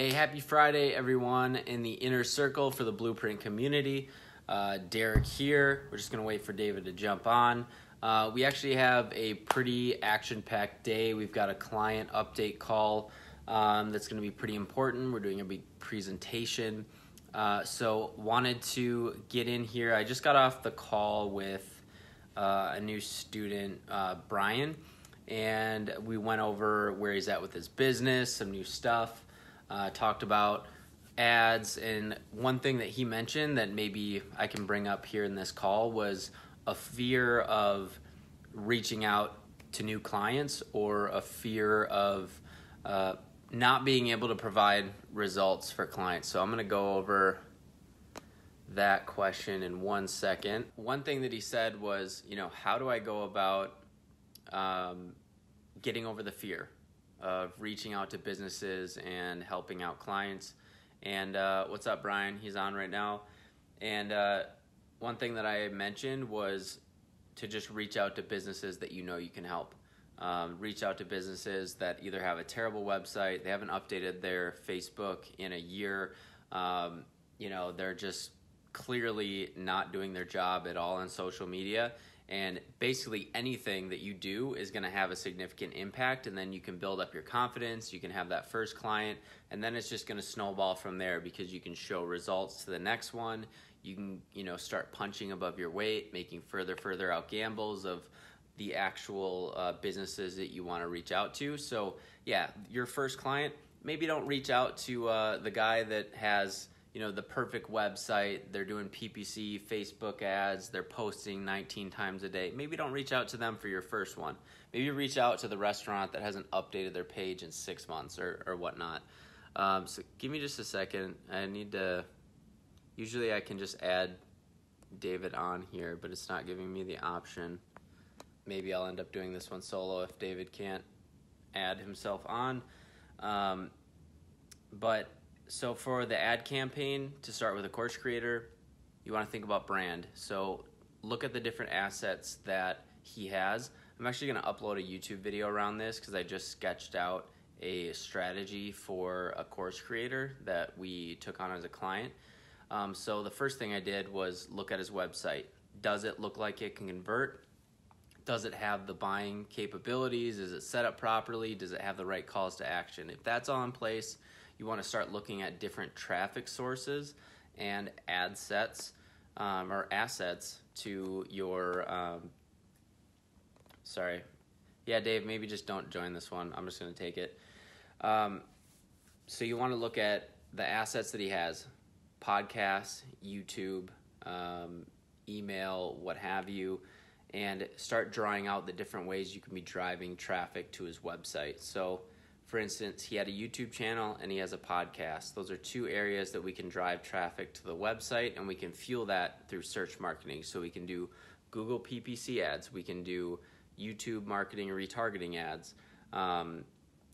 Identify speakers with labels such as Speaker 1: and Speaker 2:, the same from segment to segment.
Speaker 1: Hey, happy Friday, everyone in the inner circle for the Blueprint community. Derek here. We're just going to wait for David to jump on. We actually have a pretty action-packed day. We've got a client update call that's going to be pretty important. We're doing a big presentation. So wanted to get in here. I just got off the call with a new student, Brian, and we went over where he's at with his business, some new stuff. Talked about ads, and one thing that he mentioned that maybe I can bring up here in this call was a fear of reaching out to new clients or a fear of not being able to provide results for clients. So I'm going to go over that question in 1 second. One thing that he said was, how do I go about getting over the fear of reaching out to businesses and helping out clients? And what's up, Brian? He's on right now. And one thing that I mentioned was to just reach out to businesses that you can help. Reach out to businesses that either have a terrible website, they haven't updated their Facebook in a year, they're just clearly not doing their job at all on social media. And basically anything that you do is going to have a significant impact, and then you can build up your confidence, you can have that first client, and then it's just going to snowball from there because you can show results to the next one. You can, start punching above your weight, making further out gambles of the actual businesses that you want to reach out to. So yeah, your first client, maybe don't reach out to the guy that has the perfect website, they're doing PPC, Facebook ads, they're posting 19 times a day. Maybe don't reach out to them for your first one. Maybe reach out to the restaurant that hasn't updated their page in 6 months or whatnot. So give me just a second. I need to, usually I can just add David on here, but it's not giving me the option. Maybe I'll end up doing this one solo if David can't add himself on. So for the ad campaign, to start with a course creator, you want to think about brand. So look at the different assets that he has. I'm actually going to upload a YouTube video around this because I just sketched out a strategy for a course creator that we took on as a client. So the first thing I did was look at his website. Does it look like it can convert? Does it have the buying capabilities? Is it set up properly? Does it have the right calls to action? If that's all in place, you want to start looking at different traffic sources and ad sets or assets to your, sorry. Yeah, Dave, maybe just don't join this one. I'm just going to take it. So you want to look at the assets that he has, podcasts, YouTube, email, what have you, and start drawing out the different ways you can be driving traffic to his website. So for instance, he had a YouTube channel and he has a podcast. Those are two areas that we can drive traffic to the website, and we can fuel that through search marketing. So we can do Google PPC ads. We can do YouTube marketing and retargeting ads.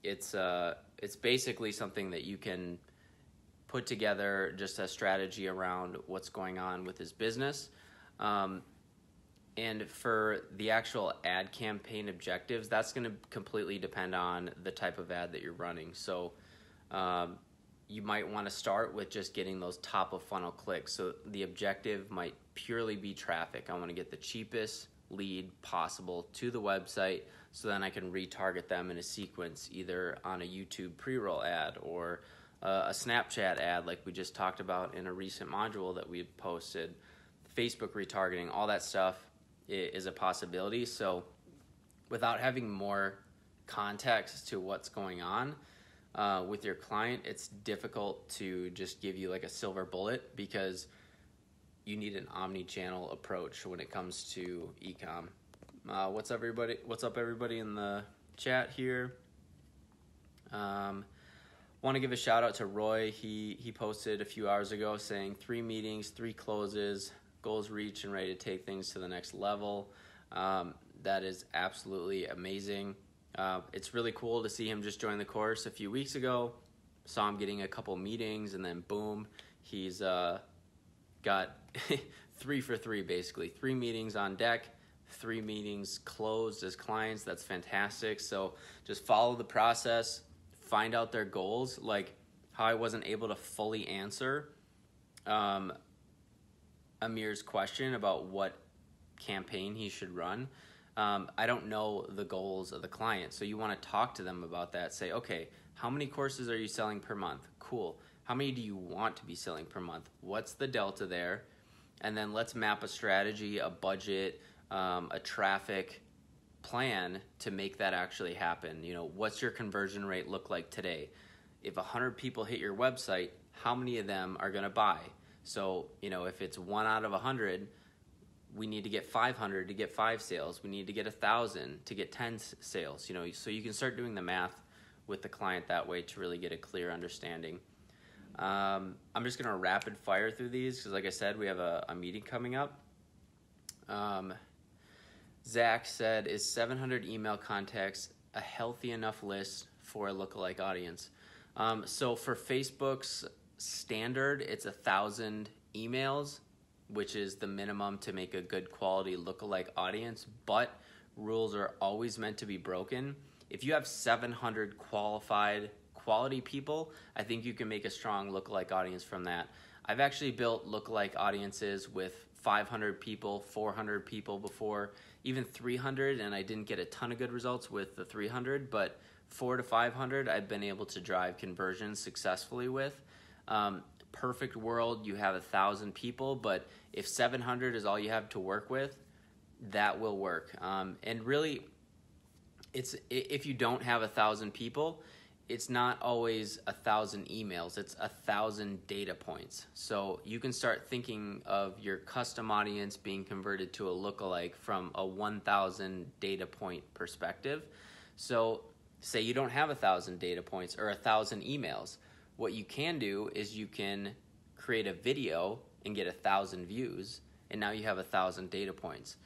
Speaker 1: It's basically something that you can put together just a strategy around what's going on with his business. And for the actual ad campaign objectives, that's going to completely depend on the type of ad that you're running. So you might want to start with just getting those top of funnel clicks. So the objective might purely be traffic. I want to get the cheapest lead possible to the website so then I can retarget them in a sequence, either on a YouTube pre-roll ad or a Snapchat ad like we just talked about in a recent module that we posted. Facebook retargeting, all that stuff is a possibility. So without having more context to what's going on with your client, it's difficult to just give you like a silver bullet because you need an omni-channel approach when it comes to e-com. What's up everybody in the chat here? Want to give a shout out to Roy. He posted a few hours ago saying 3 meetings, 3 closes, goals reached and ready to take things to the next level. That is absolutely amazing. It's really cool to see him just join the course a few weeks ago. Saw him getting a couple meetings, and then boom, he's got 3 for 3 basically. 3 meetings on deck, 3 meetings closed as clients. That's fantastic. So just follow the process, find out their goals. Like how I wasn't able to fully answer Amir's question about what campaign he should run. I don't know the goals of the client. So you want to talk to them about that. Say, okay, how many courses are you selling per month? Cool. How many do you want to be selling per month? What's the delta there? And then let's map a strategy, a budget, a traffic plan to make that actually happen. You know, what's your conversion rate look like today? If 100 people hit your website, how many of them are going to buy? So, you know, if it's 1 out of 100, we need to get 500 to get 5 sales. We need to get 1,000 to get 10 sales. You know, so you can start doing the math with the client that way to really get a clear understanding. I'm just going to rapid fire through these because, like I said, we have a meeting coming up. Zach said, is 700 email contacts a healthy enough list for a lookalike audience? So for Facebook's standard, it's 1,000 emails, which is the minimum to make a good quality lookalike audience, but rules are always meant to be broken. If you have 700 quality people, I think you can make a strong lookalike audience from that. I've actually built lookalike audiences with 500 people, 400 people before, even 300, and I didn't get a ton of good results with the 300, but 400 to 500 I've been able to drive conversions successfully with. Perfect world, you have 1,000 people, but if 700 is all you have to work with, that will work. And really, if you don't have 1,000 people, it's not always 1,000 emails, it's 1,000 data points. So you can start thinking of your custom audience being converted to a lookalike from a 1,000 data point perspective. So say you don't have 1,000 data points or 1,000 emails. What you can do is you can create a video and get 1,000 views, and now you have 1,000 data points.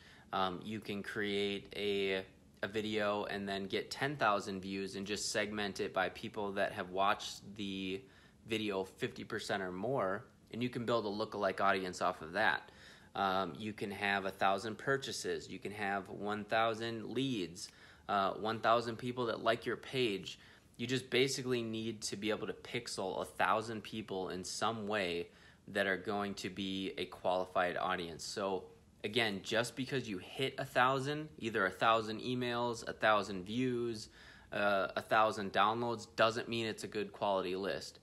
Speaker 1: You can create a video and then get 10,000 views and just segment it by people that have watched the video 50% or more, and you can build a lookalike audience off of that. You can have 1,000 purchases. You can have 1,000 leads, 1,000 people that like your page. You just basically need to be able to pixel 1,000 people in some way that are going to be a qualified audience. So again, just because you hit 1,000, either 1,000 emails, 1,000 views, 1,000 downloads, doesn't mean it's a good quality list.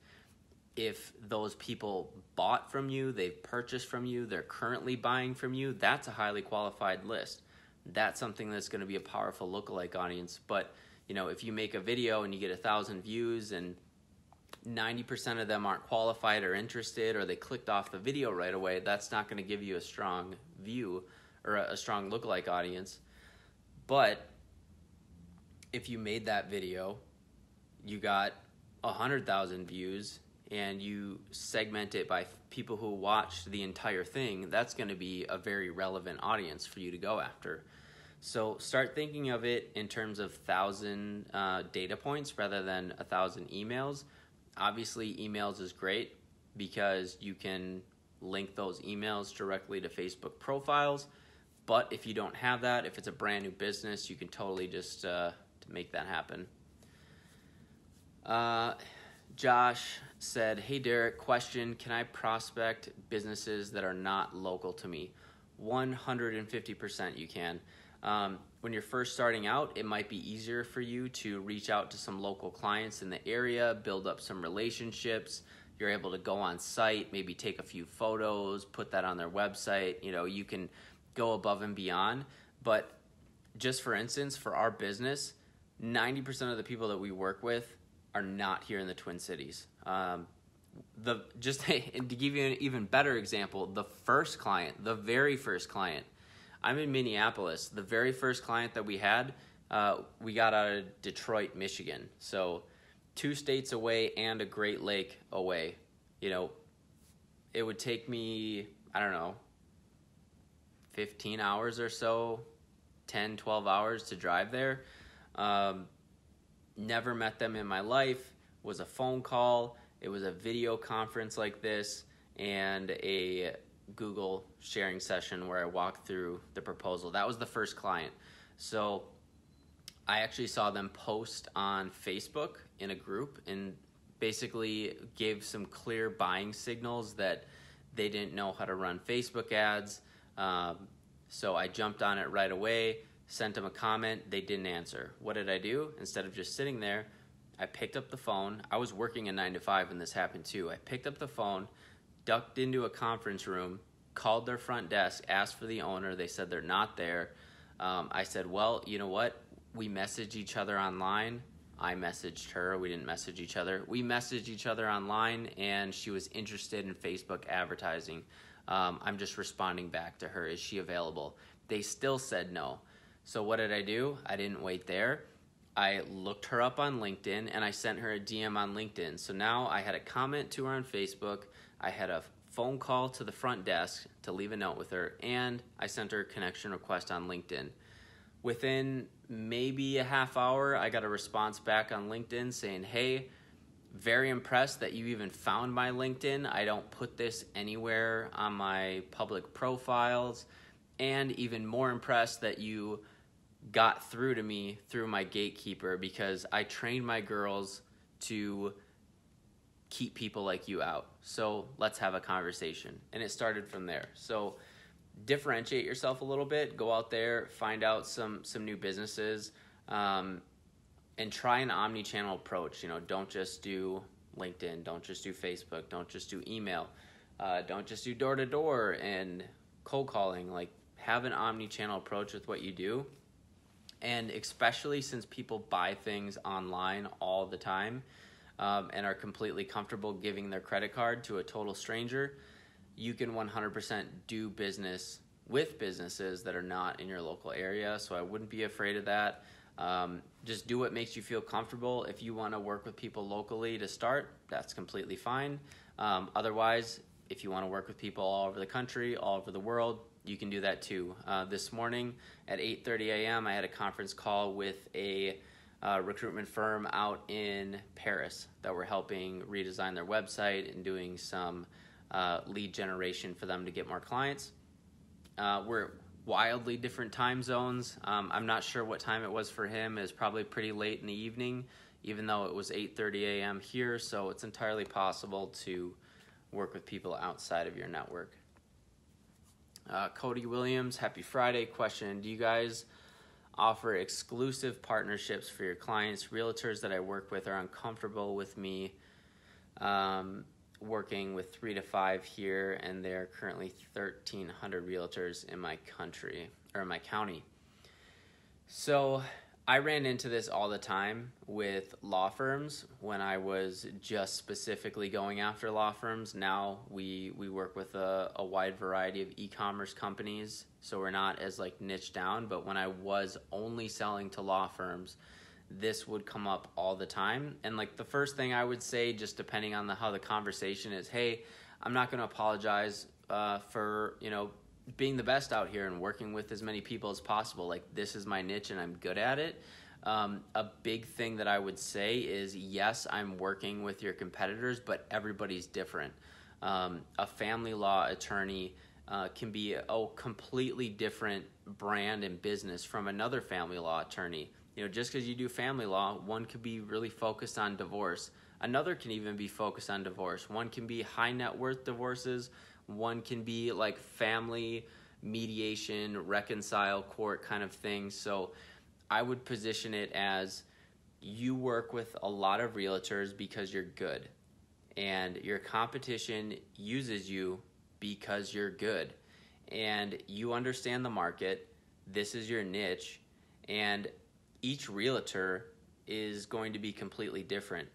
Speaker 1: If those people bought from you, they've purchased from you, they're currently buying from you, that's a highly qualified list. That's something that's going to be a powerful lookalike audience. But you know, if you make a video and you get 1,000 views and 90% of them aren't qualified or interested, or they clicked off the video right away, that's not going to give you a strong view or a strong lookalike audience. But if you made that video, you got 100,000 views, and you segment it by people who watched the entire thing, that's going to be a very relevant audience for you to go after. So start thinking of it in terms of 1,000 data points rather than 1,000 emails. Obviously, emails is great because you can link those emails directly to Facebook profiles. But if you don't have that, if it's a brand new business, you can totally just to make that happen. Josh said, hey Derek, question, can I prospect businesses that are not local to me? 150% you can. When you're first starting out, it might be easier for you to reach out to some local clients in the area, build up some relationships. You're able to go on site, maybe take a few photos, put that on their website. You know, you can go above and beyond. But just for instance, for our business, 90% of the people that we work with are not here in the Twin Cities. And to give you an even better example, the very first client, I'm in Minneapolis. The very first client that we had, we got out of Detroit, Michigan. So 2 states away and a Great Lake away. You know, it would take me, 15 hours or so, 10, 12 hours to drive there. Never met them in my life. It was a phone call. It was a video conference like this and a Google sharing session where I walked through the proposal. That was the first client. So I actually saw them post on Facebook in a group, and basically gave some clear buying signals that they didn't know how to run Facebook ads. So I jumped on it right away, sent them a comment. They didn't answer. What did I do? Instead of just sitting there, I picked up the phone. I was working a 9 to 5 when this happened too. I picked up the phone, ducked into a conference room, called their front desk, asked for the owner. They said they're not there. I said, well, you know what? We messaged each other online. I messaged her. We didn't message each other. We messaged each other online, and she was interested in Facebook advertising. I'm just responding back to her. Is she available? They still said no. So what did I do? I didn't wait there. I looked her up on LinkedIn, and I sent her a DM on LinkedIn. So now I had a comment to her on Facebook. I had a phone call to the front desk to leave a note with her, and I sent her a connection request on LinkedIn. Within maybe a half hour, I got a response back on LinkedIn saying, hey, very impressed that you even found my LinkedIn. I don't put this anywhere on my public profiles. And even more impressed that you got through to me through my gatekeeper, because I trained my girls to keep people like you out. So let's have a conversation. And it started from there. So differentiate yourself a little bit, go out there, find out some new businesses, and try an omni-channel approach. Don't just do LinkedIn, don't just do Facebook, don't just do email, don't just do door-to-door and cold calling. Like, have an omni-channel approach with what you do. And especially since people buy things online all the time, and are completely comfortable giving their credit card to a total stranger, you can 100% do business with businesses that are not in your local area. So I wouldn't be afraid of that. Just do what makes you feel comfortable. If you want to work with people locally to start, that's completely fine. Otherwise, if you want to work with people all over the country, all over the world, you can do that too. This morning at 8:30 a.m., I had a conference call with a recruitment firm out in Paris that were helping redesign their website and doing some lead generation for them to get more clients. We're wildly different time zones. I'm not sure what time it was for him. It was probably pretty late in the evening, even though it was 8:30 a.m. here, so it's entirely possible to work with people outside of your network. Cody Williams, happy Friday. Question, do you guys offer exclusive partnerships for your clients? Realtors that I work with are uncomfortable with me working with 3 to 5 here, and there are currently 1,300 realtors in my country, or my county. So I ran into this all the time with law firms when I was just specifically going after law firms. Now we work with a wide variety of e-commerce companies, so we're not as niche down. But when I was only selling to law firms, this would come up all the time. And the first thing I would say, just depending on how the conversation is, hey, I'm not going to apologize for being the best out here and working with as many people as possible. This is my niche and I'm good at it. A big thing that I would say is, yes, I'm working with your competitors, but everybody's different. A family law attorney can be a completely different brand and business from another family law attorney. Just because you do family law, one could be really focused on divorce. Another can even be focused on divorce. One can be high net worth divorces. One can be family mediation, reconcile, court kind of thing. So I would position it as, you work with a lot of realtors because you're good, and your competition uses you because you're good, and you understand the market. This is your niche, and each realtor is going to be completely different.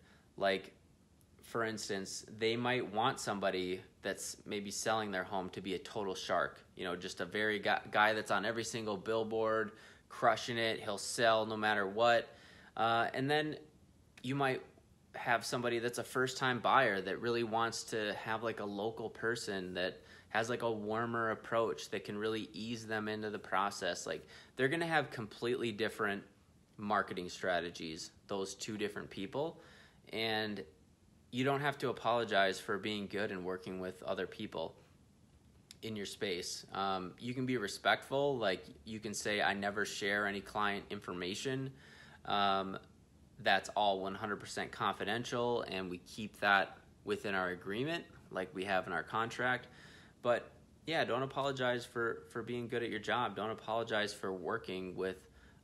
Speaker 1: For instance, they might want somebody that's maybe selling their home to be a total shark, just a very guy that's on every single billboard, crushing it. He'll sell no matter what. And then you might have somebody that's a first-time buyer that really wants to have a local person that has a warmer approach that can really ease them into the process. They're going to have completely different marketing strategies, those two different people. And you don't have to apologize for being good and working with other people in your space. You can be respectful. You can say, I never share any client information. that's all 100% confidential, and we keep that within our agreement like we have in our contract. But yeah, don't apologize for being good at your job. Don't apologize for working with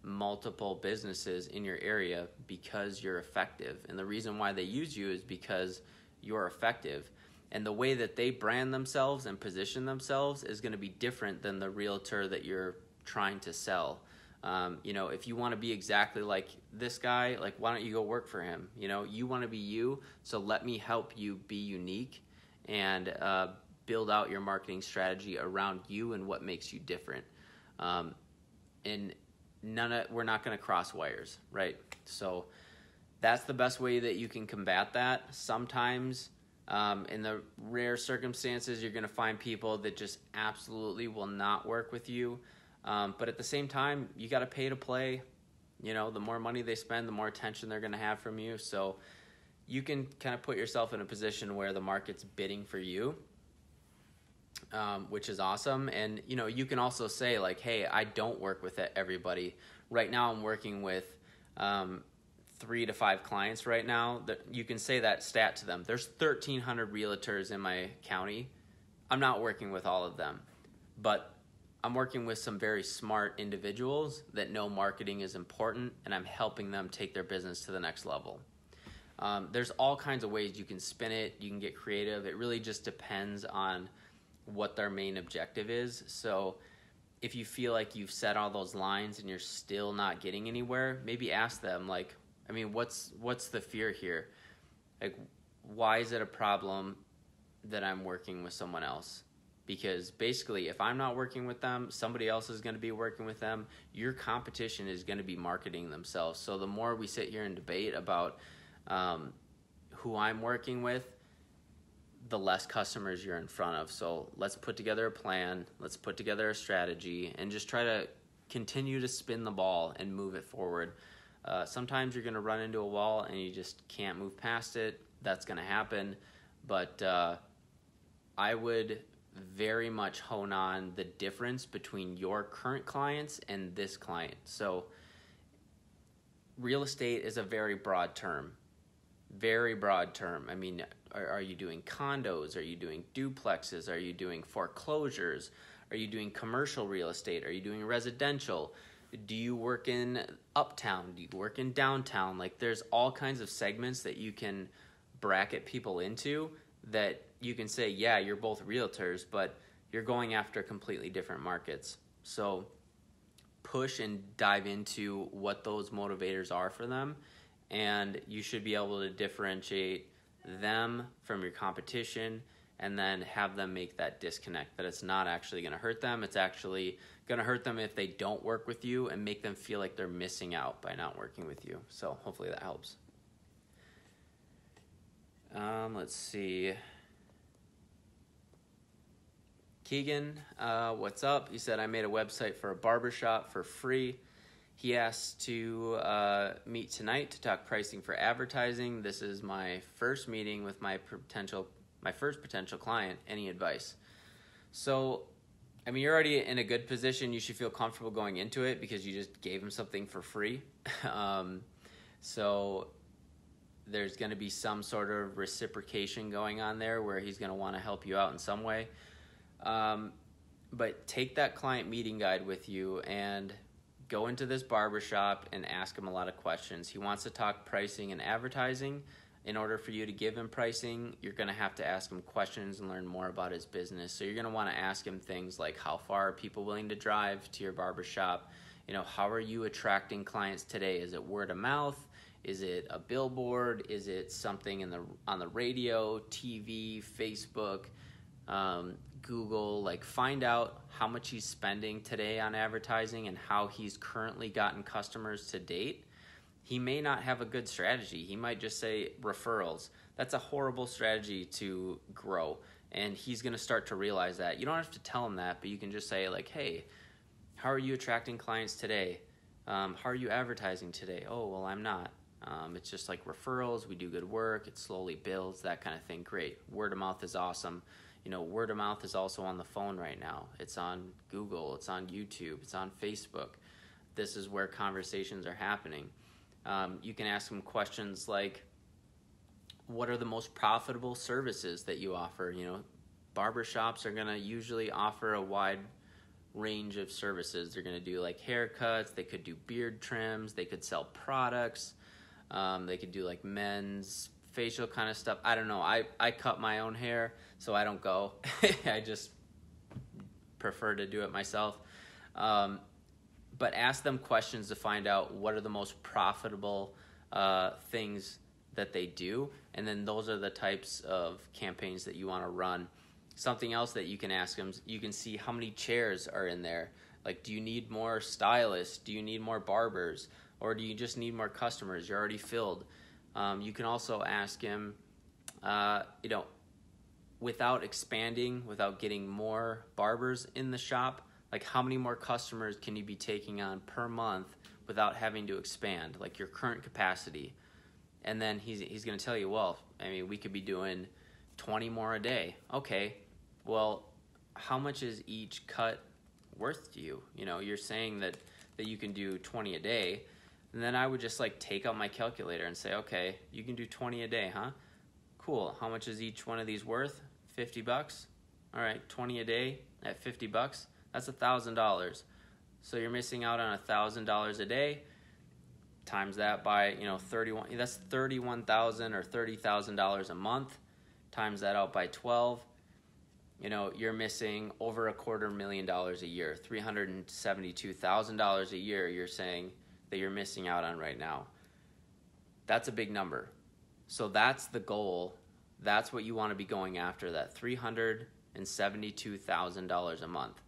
Speaker 1: multiple businesses in your area because you're effective. And the reason why they use you is because you're effective. And the way that they brand themselves and position themselves is going to be different than the realtor that you're trying to sell. If you want to be exactly like this guy, like, why don't you go work for him? You want to be you, so let me help you be unique and build out your marketing strategy around you and what makes you different. And we're not going to cross wires, right? So that's the best way that you can combat that. Sometimes, in the rare circumstances, you're going to find people that just absolutely will not work with you. But at the same time, you got to pay to play. The more money they spend, the more attention they're going to have from you. So you can kind of put yourself in a position where the market's bidding for you, which is awesome. And, you can also say, like, hey, I don't work with everybody. Right now I'm working with 3 to 5 clients right now. You can say that stat to them. There's 1,300 realtors in my county. I'm not working with all of them, but I'm working with some very smart individuals that know marketing is important, and I'm helping them take their business to the next level. There's all kinds of ways you can spin it. You can get creative. It really just depends on what their main objective is. So if you feel like you've set all those lines and you're still not getting anywhere, maybe ask them, like, what's the fear here? Like, why is it a problem that I'm working with someone else? Because basically, if I'm not working with them, somebody else is going to be working with them. Your competition is going to be marketing themselves. So the more we sit here and debate about who I'm working with, the less customers you're in front of. So let's put together a plan. Let's put together a strategy and just try to continue to spin the ball and move it forward. Sometimes you're going to run into a wall and you just can't move past it. That's going to happen. But I would very much hone on the difference between your current clients and this client. So real estate is a very broad term. Very broad term. Are you doing condos? Are you doing duplexes? Are you doing foreclosures? Are you doing commercial real estate? Are you doing residential? Do you work in uptown? Do you work in downtown? Like, there's all kinds of segments that you can bracket people into that you can say, yeah, you're both realtors, but you're going after completely different markets. So push and dive into what those motivators are for them, and you should be able to differentiate them from your competition and then have them make that disconnect, that it's not actually going to hurt them. It's actually going to hurt them if they don't work with you and make them feel like they're missing out by not working with you. So hopefully that helps. Let's see. Keegan, what's up? He said, I made a website for a barbershop for free. He asked to meet tonight to talk pricing for advertising. This is my first meeting with my first potential client. Any advice? So, you're already in a good position. You should feel comfortable going into it because you just gave him something for free. So there's going to be some sort of reciprocation going on there where he's going to want to help you out in some way. But take that client meeting guide with you and go into this barbershop and ask him a lot of questions. He wants to talk pricing and advertising. In order for you to give him pricing, you're going to have to ask him questions and learn more about his business. So you're going to want to ask him things like, how far are people willing to drive to your barbershop? How are you attracting clients today? Is it word of mouth? Is it a billboard? Is it something on the radio, TV, Facebook, Google? Like, find out how much he's spending today on advertising and how he's currently gotten customers to date. He may not have a good strategy. He might just say referrals. That's a horrible strategy to grow, and he's going to start to realize that. You don't have to tell him that, but you can just say, like, hey, how are you attracting clients today? How are you advertising today? Oh, well, I'm not. It's just like referrals. We do good work. It slowly builds, that kind of thing. Great. Word of mouth is awesome. Word of mouth is also on the phone right now. It's on Google. It's on YouTube. It's on Facebook. This is where conversations are happening. You can ask them questions like, what are the most profitable services that you offer? Barbershops are going to usually offer a wide range of services. They're going to do like haircuts, they could do beard trims, they could sell products, they could do like men's facial kind of stuff. I don't know. I cut my own hair, so I don't go. I just prefer to do it myself. But ask them questions to find out what are the most profitable things that they do, and then those are the types of campaigns that you want to run. Something else that you can ask them, you can see how many chairs are in there. Like, do you need more stylists? Do you need more barbers? Or do you just need more customers? You're already filled. You can also ask him, without expanding, without getting more barbers in the shop, like how many more customers can you be taking on per month without having to expand, like your current capacity? And then he's going to tell you, well, we could be doing 20 more a day. Okay, well, how much is each cut worth to you? You're saying that you can do 20 a day. And then I would just take out my calculator and say, okay, you can do 20 a day, huh? Cool. How much is each one of these worth? $50. All right, 20 a day at $50. That's $1,000. So you're missing out on $1,000 a day. Times that by 31. That's $31,000 or $30,000 a month. Times that out by 12. You're missing over $250,000 a year. $372,000 a year. You're saying that you're missing out on right now. That's a big number. So that's the goal. That's what you want to be going after. That $372,000 a month.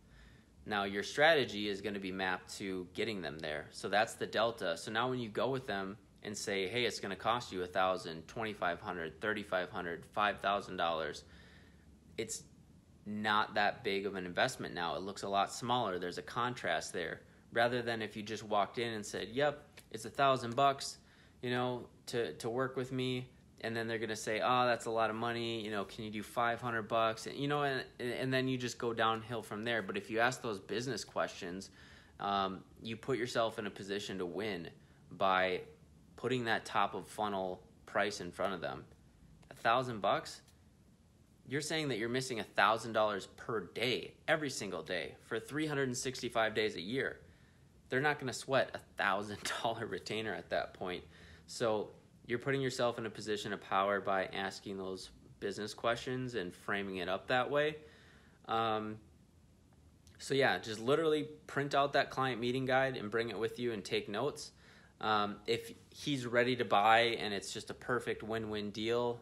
Speaker 1: Now, your strategy is going to be mapped to getting them there. So that's the delta. So now when you go with them and say, hey, it's going to cost you $1,000, $2,500, $3,500, $5,000, it's not that big of an investment now. It looks a lot smaller. There's a contrast there. Rather than if you just walked in and said, yep, it's $1,000, to work with me. And then they're going to say, oh, that's a lot of money. Can you do $500? And then you just go downhill from there. But if you ask those business questions, you put yourself in a position to win by putting that top of funnel price in front of them. $1,000? You're saying that you're missing $1,000 per day, every single day, for 365 days a year. They're not going to sweat $1,000 retainer at that point. So you're putting yourself in a position of power by asking those business questions and framing it up that way. So yeah, just literally print out that client meeting guide and bring it with you and take notes. If he's ready to buy and it's just a perfect win-win deal,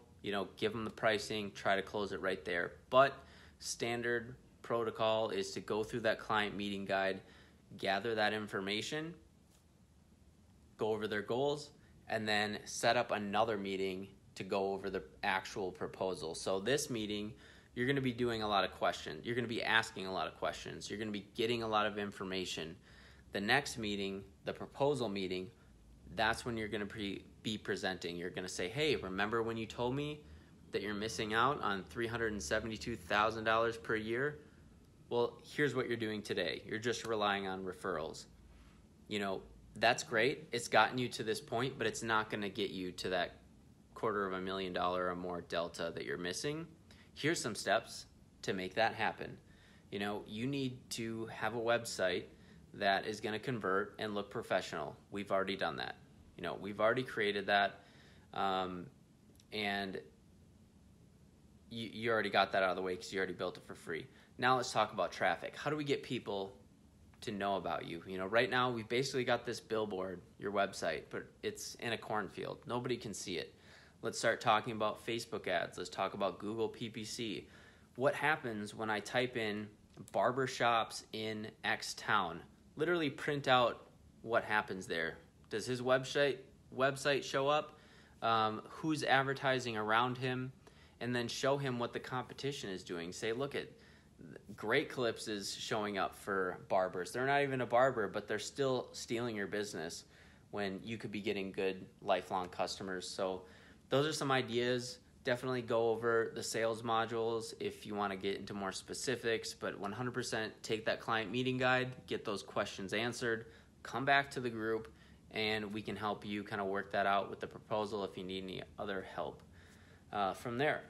Speaker 1: give him the pricing, try to close it right there. But standard protocol is to go through that client meeting guide, gather that information, go over their goals, and then set up another meeting to go over the actual proposal. So this meeting, you're going to be doing a lot of questions. You're going to be asking a lot of questions. You're going to be getting a lot of information. The next meeting, the proposal meeting, that's when you're going to be presenting. You're going to say, hey, remember when you told me that you're missing out on $372,000 per year? Well, here's what you're doing today. You're just relying on referrals. That's great. It's gotten you to this point, but it's not going to get you to that $250,000 or more delta that you're missing. Here's some steps to make that happen. You need to have a website that is going to convert and look professional. We've already done that. We've already created that, and you already got that out of the way because you already built it for free. Now let's talk about traffic. How do we get people to know about you? Right now we've basically got this billboard, your website, but it's in a cornfield. Nobody can see it. Let's start talking about Facebook ads. Let's talk about Google PPC. What happens when I type in barbershops in X town? Literally print out what happens there. Does his website show up? Who's advertising around him? And then show him what the competition is doing. Say, look at Great Clips is showing up for barbers. They're not even a barber, but they're still stealing your business when you could be getting good lifelong customers. So those are some ideas. Definitely go over the sales modules if you want to get into more specifics, but 100% take that client meeting guide, get those questions answered, come back to the group, and we can help you kind of work that out with the proposal if you need any other help from there.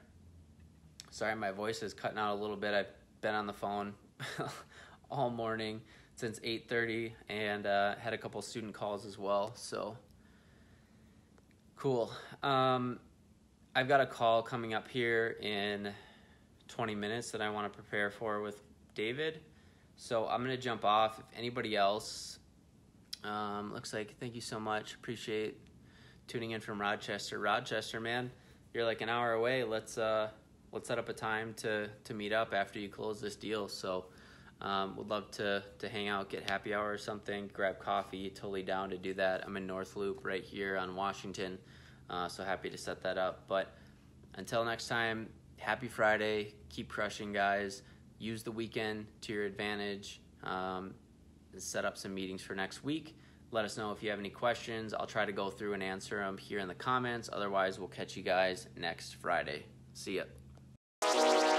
Speaker 1: Sorry, my voice is cutting out a little bit. I've been on the phone all morning since 8:30 and had a couple student calls as well. So cool. I've got a call coming up here in 20 minutes that I want to prepare for with David. So I'm going to jump off. If anybody else, looks like, thank you so much. Appreciate tuning in from Rochester. Rochester, man, you're like an hour away. Let's set up a time to meet up after you close this deal. So would love to hang out, get happy hour or something, grab coffee. Totally down to do that. I'm in North Loop right here on Washington. So happy to set that up. But until next time, happy Friday. Keep crushing, guys. Use the weekend to your advantage. Set up some meetings for next week. Let us know if you have any questions. I'll try to go through and answer them here in the comments. Otherwise, we'll catch you guys next Friday. See ya.